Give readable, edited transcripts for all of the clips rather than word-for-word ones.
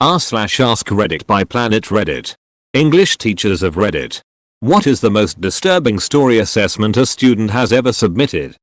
r/AskReddit by Planet Reddit. English teachers of Reddit. What is the most disturbing story assessment a student has ever submitted?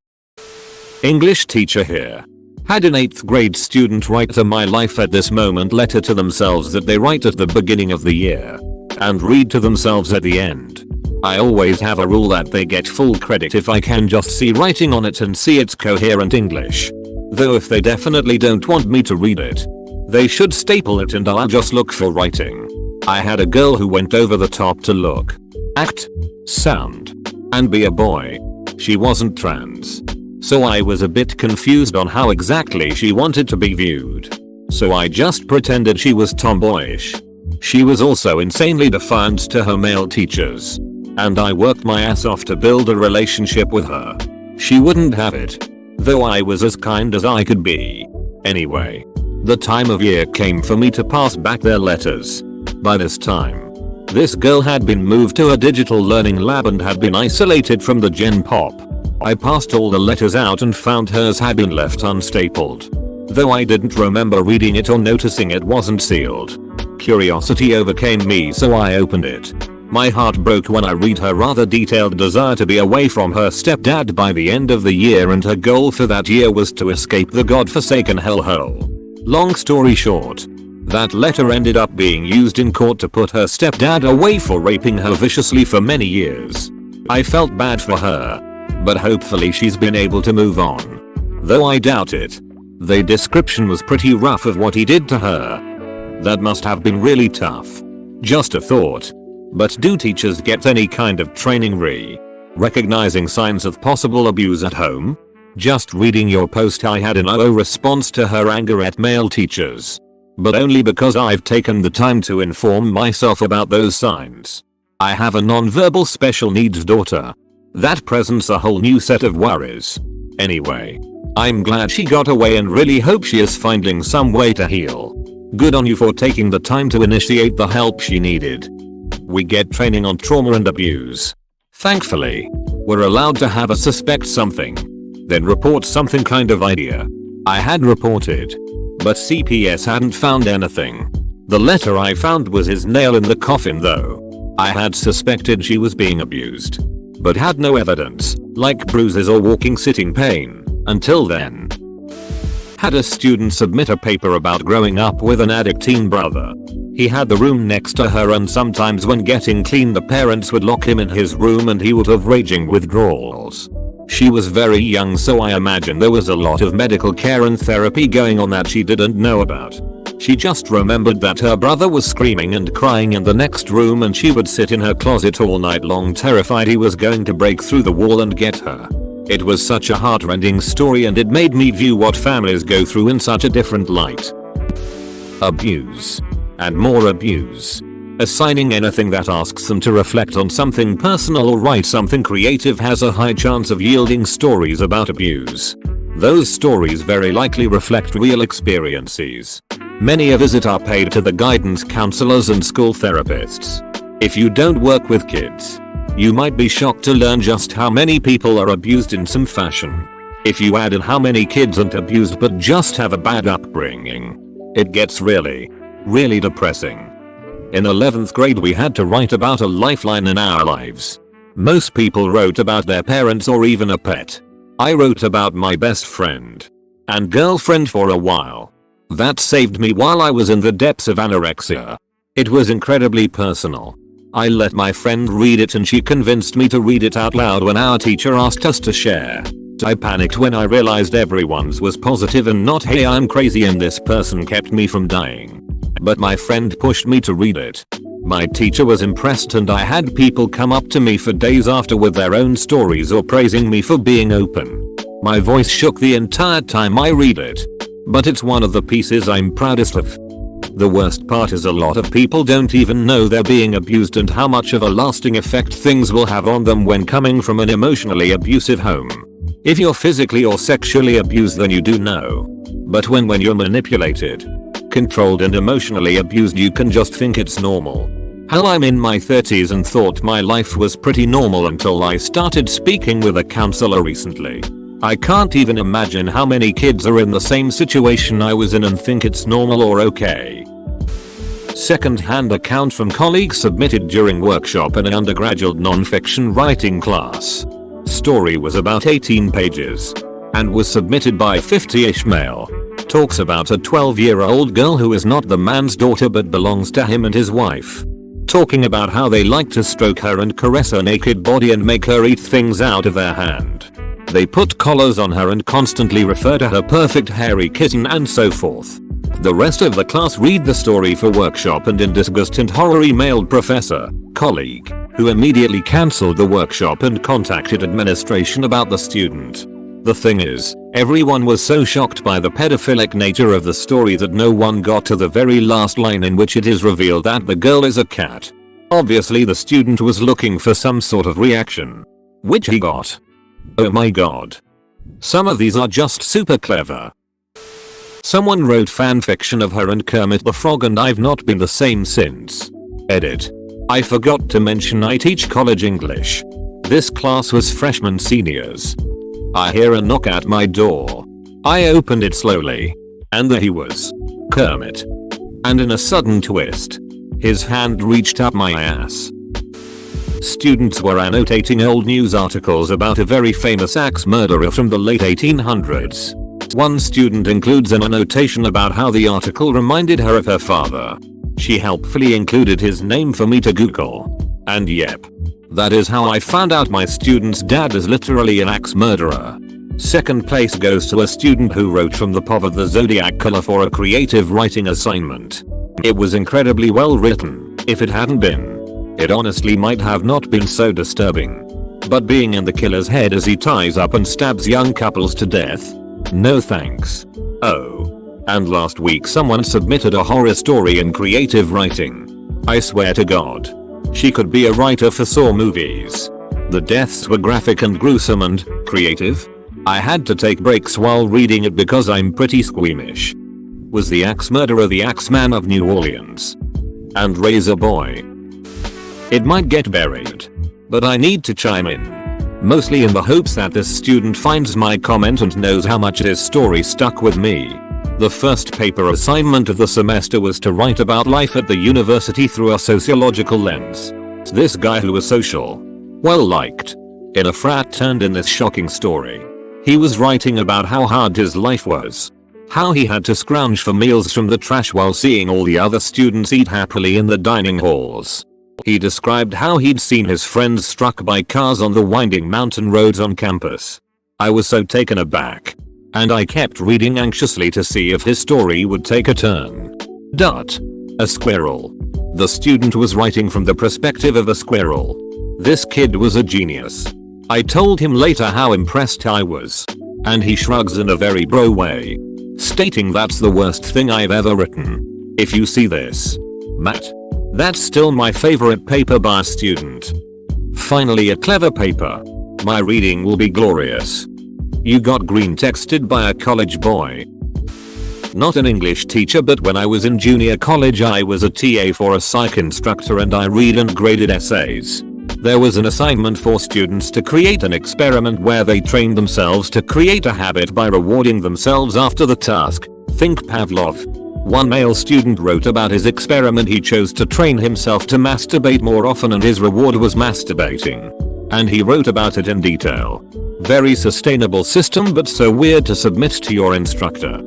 English teacher here. Had an 8th grade student write a "My life at this moment" letter to themselves that they write at the beginning of the year and read to themselves at the end. I always have a rule that they get full credit if I can just see writing on it and see it's coherent English. Though if they definitely don't want me to read it, they should staple it and I'll just look for writing. I had a girl who went over the top to look, act, sound, and be a boy. She wasn't trans. So I was a bit confused on how exactly she wanted to be viewed. So I just pretended she was tomboyish. She was also insanely defiant to her male teachers. And I worked my ass off to build a relationship with her. She wouldn't have it. Though I was as kind as I could be. Anyway, the time of year came for me to pass back their letters. By this time, this girl had been moved to a digital learning lab and had been isolated from the Gen Pop. I passed all the letters out and found hers had been left unstapled. Though I didn't remember reading it or noticing it wasn't sealed. Curiosity overcame me, so I opened it. My heart broke when I read her rather detailed desire to be away from her stepdad by the end of the year, and her goal for that year was to escape the godforsaken hellhole. Long story short, that letter ended up being used in court to put her stepdad away for raping her viciously for many years. I felt bad for her, but hopefully she's been able to move on. Though I doubt it. The description was pretty rough of what he did to her. That must have been really tough. Just a thought. But do teachers get any kind of training recognizing signs of possible abuse at home? Just reading your post, I had an response to her anger at male teachers. But only because I've taken the time to inform myself about those signs. I have a non-verbal special needs daughter. That presents a whole new set of worries. Anyway, I'm glad she got away and really hope she is finding some way to heal. Good on you for taking the time to initiate the help she needed. We get training on trauma and abuse. Thankfully, we're allowed to have a suspect something. Then report something kind of idea. I had reported. But CPS hadn't found anything. The letter I found was his nail in the coffin though. I had suspected she was being abused. But had no evidence, like bruises or walking sitting pain, until then. Had a student submit a paper about growing up with an addict teen brother. He had the room next to her, and sometimes when getting clean the parents would lock him in his room and he would have raging withdrawals. She was very young, so I imagine there was a lot of medical care and therapy going on that she didn't know about. She just remembered that her brother was screaming and crying in the next room, and she would sit in her closet all night long terrified he was going to break through the wall and get her. It was such a heartrending story, and it made me view what families go through in such a different light. Abuse. And more abuse. Assigning anything that asks them to reflect on something personal or write something creative has a high chance of yielding stories about abuse. Those stories very likely reflect real experiences. Many a visit are paid to the guidance counselors and school therapists. If you don't work with kids, you might be shocked to learn just how many people are abused in some fashion. If you add in how many kids aren't abused but just have a bad upbringing, it gets really depressing. In 11th grade we had to write about a lifeline in our lives. Most people wrote about their parents or even a pet. I wrote about my best friend and girlfriend for a while. That saved me while I was in the depths of anorexia. It was incredibly personal. I let my friend read it and she convinced me to read it out loud when our teacher asked us to share. I panicked when I realized everyone's was positive and not "hey, I'm crazy and this person kept me from dying." But my friend pushed me to read it. My teacher was impressed, and I had people come up to me for days after with their own stories or praising me for being open. My voice shook the entire time I read it. But it's one of the pieces I'm proudest of. The worst part is a lot of people don't even know they're being abused and how much of a lasting effect things will have on them when coming from an emotionally abusive home. If you're physically or sexually abused, then you do know. But when you're manipulated, controlled and emotionally abused, you can just think it's normal. Hell, I'm in my 30s and thought my life was pretty normal until I started speaking with a counselor recently. I can't even imagine how many kids are in the same situation I was in and think it's normal or okay. Second-hand account from colleague submitted during workshop in an undergraduate non-fiction writing class. Story was about 18 pages and was submitted by 50-ish male. Talks about a 12-year-old girl who is not the man's daughter but belongs to him and his wife. Talking about how they like to stroke her and caress her naked body and make her eat things out of their hand. They put collars on her and constantly refer to her perfect hairy kitten and so forth. The rest of the class read the story for workshop and in disgust and horror emailed professor, colleague, who immediately cancelled the workshop and contacted administration about the student. The thing is, everyone was so shocked by the pedophilic nature of the story that no one got to the very last line in which it is revealed that the girl is a cat. Obviously the student was looking for some sort of reaction. Which he got. Oh my god. Some of these are just super clever. Someone wrote fanfiction of her and Kermit the Frog and I've not been the same since. Edit. I forgot to mention I teach college English. This class was freshmen seniors. I hear a knock at my door. I opened it slowly. And there he was. Kermit. And in a sudden twist, his hand reached up my ass. Students were annotating old news articles about a very famous axe murderer from the late 1800s. One student includes an annotation about how the article reminded her of her father. She helpfully included his name for me to Google. And yep. That is how I found out my student's dad is literally an axe murderer. Second place goes to a student who wrote from the POV of the zodiac color for a creative writing assignment. It was incredibly well written. If it hadn't been, it honestly might have not been so disturbing. But being in the killer's head as he ties up and stabs young couples to death? No thanks. Oh. And last week someone submitted a horror story in creative writing. I swear to God. She could be a writer for Saw movies. The deaths were graphic and gruesome and creative. I had to take breaks while reading it because I'm pretty squeamish. Was the axe murderer the Axeman of New Orleans? And Razor Boy? It might get buried. But I need to chime in. Mostly in the hopes that this student finds my comment and knows how much this story stuck with me. The first paper assignment of the semester was to write about life at the university through a sociological lens. This guy who was social, well liked, in a frat turned in this shocking story. He was writing about how hard his life was. How he had to scrounge for meals from the trash while seeing all the other students eat happily in the dining halls. He described how he'd seen his friends struck by cars on the winding mountain roads on campus. I was so taken aback. And I kept reading anxiously to see if his story would take a turn. A squirrel. The student was writing from the perspective of a squirrel. This kid was a genius. I told him later how impressed I was. And he shrugs in a very bro way, stating that's the worst thing I've ever written. If you see this, Matt. That's still my favorite paper by a student. Finally a clever paper. My reading will be glorious. You got green texted by a college boy. Not an English teacher, but when I was in junior college I was a TA for a psych instructor and I read and graded essays. There was an assignment for students to create an experiment where they trained themselves to create a habit by rewarding themselves after the task. Think Pavlov. One male student wrote about his experiment. He chose to train himself to masturbate more often and his reward was masturbating. And he wrote about it in detail. Very sustainable system, but so weird to submit to your instructor.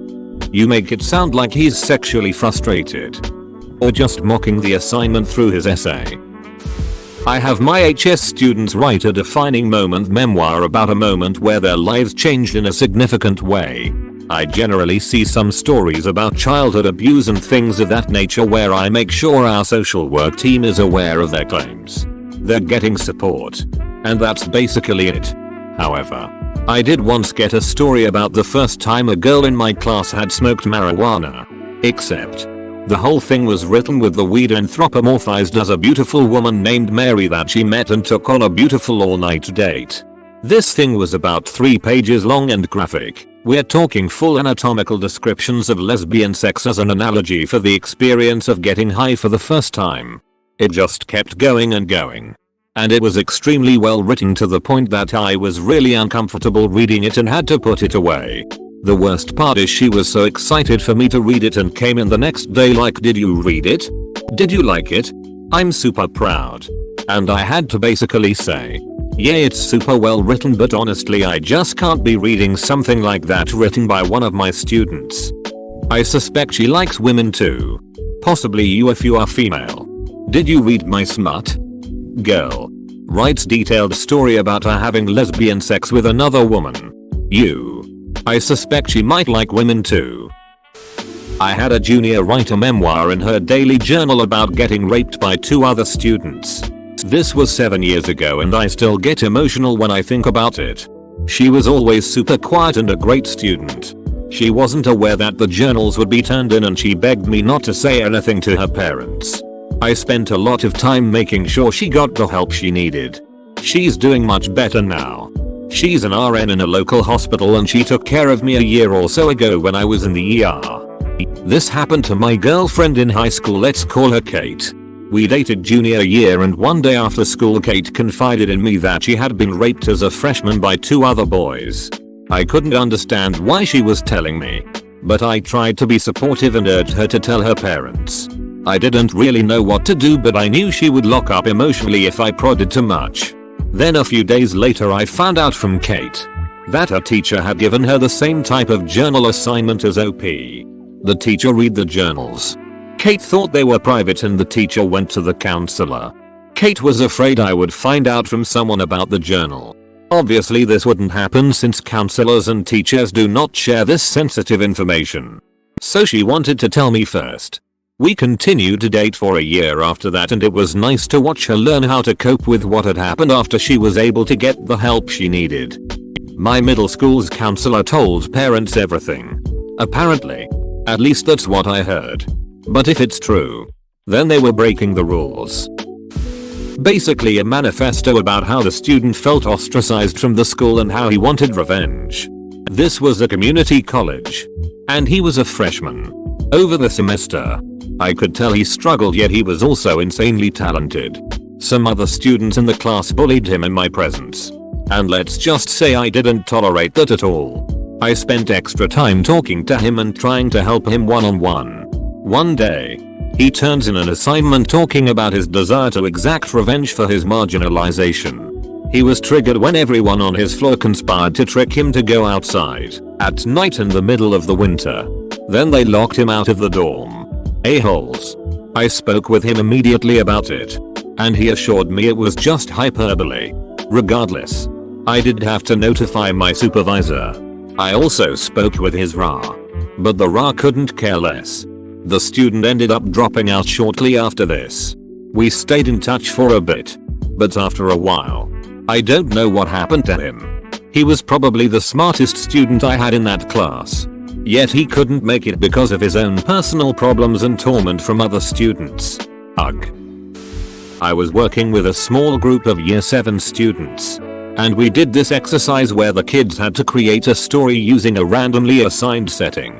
You make it sound like he's sexually frustrated. Or just mocking the assignment through his essay. I have my HS students write a defining moment memoir about a moment where their lives changed in a significant way. I generally see some stories about childhood abuse and things of that nature where I make sure our social work team is aware of their claims. They're getting support. And that's basically it. However, I did once get a story about the first time a girl in my class had smoked marijuana. Except, the whole thing was written with the weed anthropomorphized as a beautiful woman named Mary that she met and took on a beautiful all-night date. This thing was about 3 pages long and graphic. We're talking full anatomical descriptions of lesbian sex as an analogy for the experience of getting high for the first time. It just kept going and going. And it was extremely well written to the point that I was really uncomfortable reading it and had to put it away. The worst part is she was so excited for me to read it and came in the next day like, "Did you read it?" Did you like it? I'm super proud. And I had to basically say, yeah, it's super well written, but honestly I just can't be reading something like that written by one of my students. I suspect she likes women too. Possibly you if you are female. Did you read my smut? Girl. Writes detailed story about her having lesbian sex with another woman. You. I suspect she might like women too. I had a junior write a memoir in her daily journal about getting raped by 2 other students. This was 7 years ago and I still get emotional when I think about it. She was always super quiet and a great student. She wasn't aware that the journals would be turned in and she begged me not to say anything to her parents. I spent a lot of time making sure she got the help she needed. She's doing much better now. She's an RN in a local hospital and she took care of me a year or so ago when I was in the ER. This happened to my girlfriend in high school, let's call her Kate. We dated junior year and one day after school Kate confided in me that she had been raped as a freshman by 2 other boys. I couldn't understand why she was telling me, but I tried to be supportive and urged her to tell her parents. I didn't really know what to do, but I knew she would lock up emotionally if I prodded too much. Then a few days later I found out from Kate that her teacher had given her the same type of journal assignment as OP. The teacher read the journals. Kate thought they were private and the teacher went to the counselor. Kate was afraid I would find out from someone about the journal. Obviously this wouldn't happen since counselors and teachers do not share this sensitive information. So she wanted to tell me first. We continued to date for a year after that and it was nice to watch her learn how to cope with what had happened after she was able to get the help she needed. My middle school's counselor told parents everything. Apparently. At least that's what I heard. But if it's true, then they were breaking the rules. Basically a manifesto about how the student felt ostracized from the school and how he wanted revenge. This was a community college. And he was a freshman. Over the semester, I could tell he struggled, yet he was also insanely talented. Some other students in the class bullied him in my presence. And let's just say I didn't tolerate that at all. I spent extra time talking to him and trying to help him one-on-one. One day, he turns in an assignment talking about his desire to exact revenge for his marginalization. He was triggered when everyone on his floor conspired to trick him to go outside at night in the middle of the winter. Then they locked him out of the dorm. A-holes. I spoke with him immediately about it, and he assured me it was just hyperbole. Regardless, I did have to notify my supervisor. I also spoke with his RA, but the RA couldn't care less. The student ended up dropping out shortly after this. We stayed in touch for a bit, but after a while, I don't know what happened to him. He was probably the smartest student I had in that class. Yet he couldn't make it because of his own personal problems and torment from other students. Ugh. I was working with a small group of year 7 students. And we did this exercise where the kids had to create a story using a randomly assigned setting,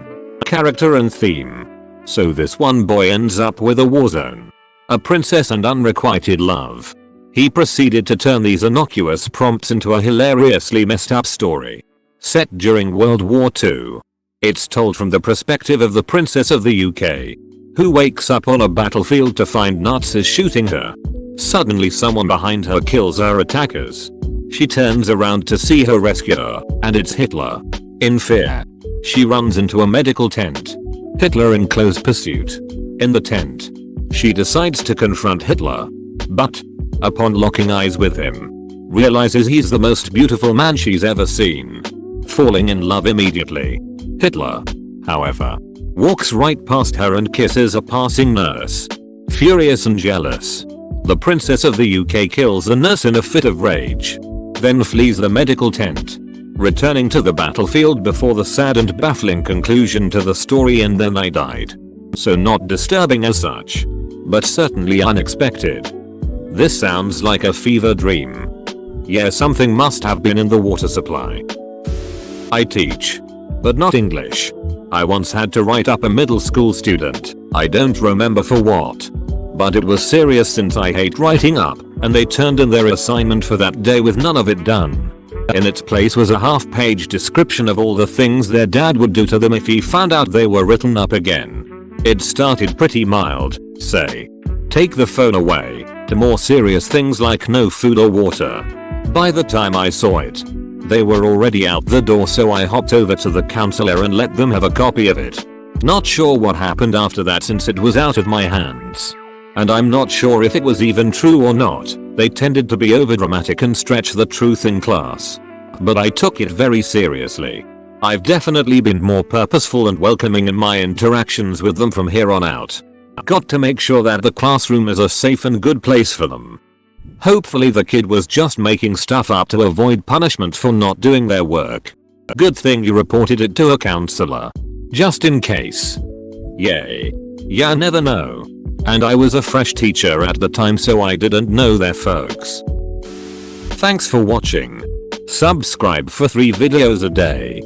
character and theme. So this one boy ends up with a war zone, a princess and unrequited love. He proceeded to turn these innocuous prompts into a hilariously messed up story. Set during World War II. It's told from the perspective of the princess of the UK, who wakes up on a battlefield to find Nazis shooting her. Suddenly someone behind her kills her attackers. She turns around to see her rescuer, and it's Hitler. In fear, she runs into a medical tent. Hitler in close pursuit. In the tent, she decides to confront Hitler, but, upon locking eyes with him, realizes he's the most beautiful man she's ever seen. Falling in love immediately. Hitler, however, walks right past her and kisses a passing nurse. Furious and jealous, the princess of the UK kills the nurse in a fit of rage. Then flees the medical tent, returning to the battlefield before the sad and baffling conclusion to the story, and then I died. So not disturbing as such, but certainly unexpected. This sounds like a fever dream. Yeah, something must have been in the water supply. I teach, but not English. I once had to write up a middle school student. I don't remember for what, but it was serious since I hate writing up, and they turned in their assignment for that day with none of it done. In its place was a half-page description of all the things their dad would do to them if he found out they were written up again. It started pretty mild, say, take the phone away, to more serious things like no food or water. By the time I saw it, they were already out the door, so I hopped over to the counselor and let them have a copy of it. Not sure what happened after that since it was out of my hands. And I'm not sure if it was even true or not. They tended to be overdramatic and stretch the truth in class. But I took it very seriously. I've definitely been more purposeful and welcoming in my interactions with them from here on out. Got to make sure that the classroom is a safe and good place for them. Hopefully the kid was just making stuff up to avoid punishment for not doing their work. Good thing you reported it to a counselor. Just in case. Yay. Ya never know. And I was a fresh teacher at the time, so I didn't know their folks. Thanks for watching. Subscribe for 3 videos a day.